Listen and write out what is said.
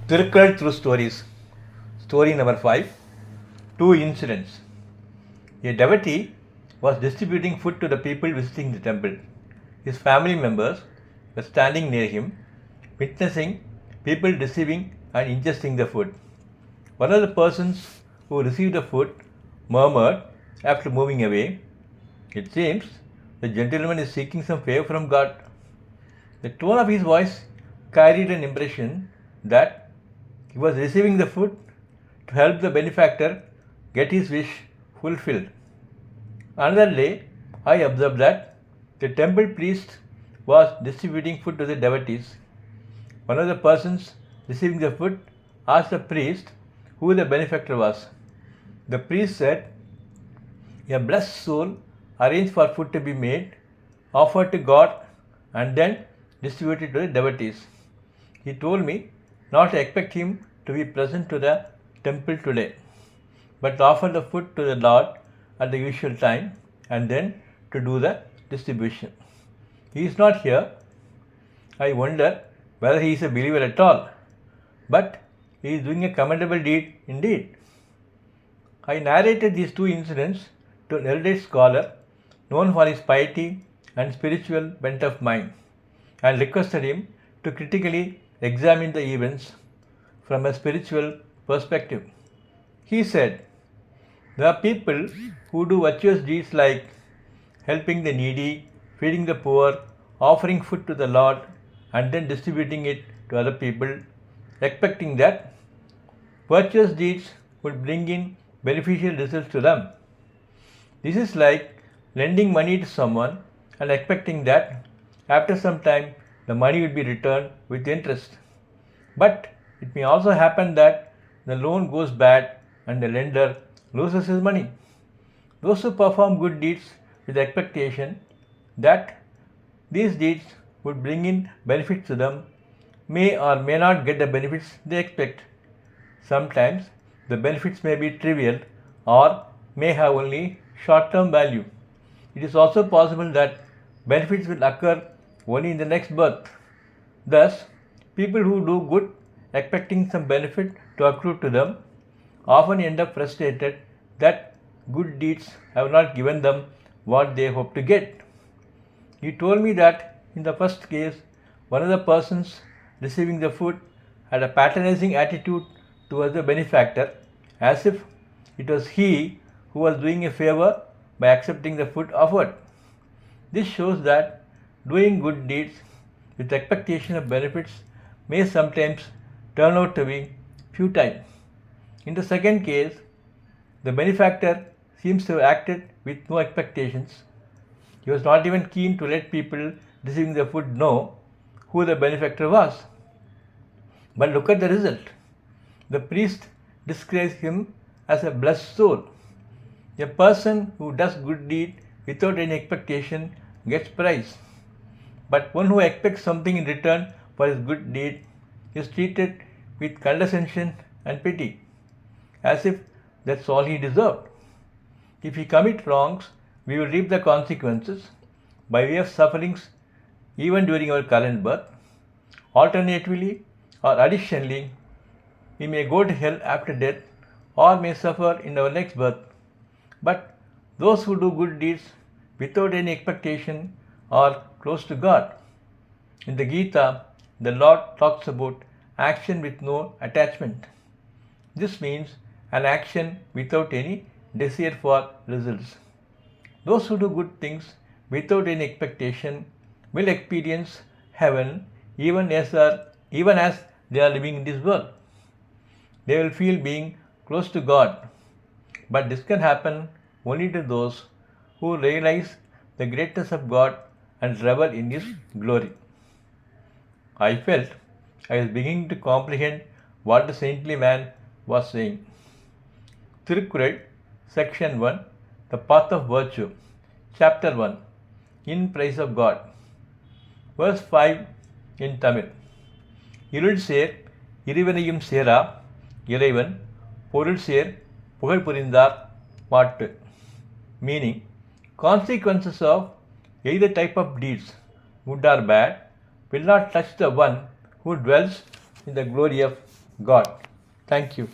Thirukkural through stories. Story number 5. Two incidents. A devotee was distributing food to the people visiting the temple. His family members were standing near him, witnessing people receiving and ingesting the food. One of the persons who received the food murmured after moving away, "It seems the gentleman is seeking some favor from God." The tone of his voice carried an impression that he was receiving the food to help the benefactor get his wish fulfilled. Another day, I observed that the temple priest was distributing food to the devotees. One of the persons receiving the food asked the priest who the benefactor was. The priest said, "A blessed soul arranged for food to be made, offered to God, and then distributed to the devotees." He told me not to expect him to be present to the temple today, but to offer the food to the Lord at the usual time and then to do the distribution. He is not here. I wonder whether he is a believer at all, but he is doing a commendable deed indeed. I narrated these two incidents to an erudite scholar known for his piety and spiritual bent of mind, and requested him to critically examine the events from a spiritual perspective. He said, "There are people who do virtuous deeds like helping the needy, feeding the poor, offering food to the Lord, and then distributing it to other people, expecting that virtuous deeds would bring in beneficial results to them. This is like lending money to someone and expecting that after some time the money will be returned with interest. But it may also happen that the loan goes bad and the lender loses his money. Those who perform good deeds with the expectation that these deeds would bring in benefits to them may or may not get the benefits they expect. Sometimes the benefits may be trivial or may have only short-term value. It is also possible that benefits will occur only in the next birth. Thus, people who do good expecting some benefit to accrue to them often end up frustrated that good deeds have not given them what they hope to get. He told me that in the first case, one of the persons receiving the food had a patronizing attitude towards the benefactor, as if it was he who was doing a favor by accepting the food offered. This shows that doing good deeds with expectation of benefits may sometimes turn out to be futile. In the second case, the benefactor seems to have acted with no expectations. He was not even keen to let people receiving the food know who the benefactor was. But look at the result. The priest describes him as a blessed soul. A person who does good deed without any expectation gets praise. But one who expects something in return for his good deed is treated with condescension and pity, as if that's all he deserved. If we commit wrongs, we will reap the consequences by way of sufferings even during our current birth. Alternatively or additionally, we may go to hell after death or may suffer in our next birth. But those who do good deeds without any expectation are close to God. In the Gita, the Lord talks about action with no attachment. This means an action without any desire for results. Those who do good things without any expectation will experience heaven even as they are living in this world. They will feel being close to God. But this can happen only to those who realize the greatness of God and revel in His glory. I felt I was beginning to comprehend what the saintly man was saying. Thirukkural, Section 1, The Path of Virtue, Chapter 1, In Praise of God. Verse 5 in Tamil. இருள் சேர் இறைவனையும் சேரா இறைவன் பொருள் சேர் புகழ் புரிந்தார் பாட்டு. Meaning, consequences of either type of deeds, good or bad, will not touch the one who dwells in the glory of God. Thank you.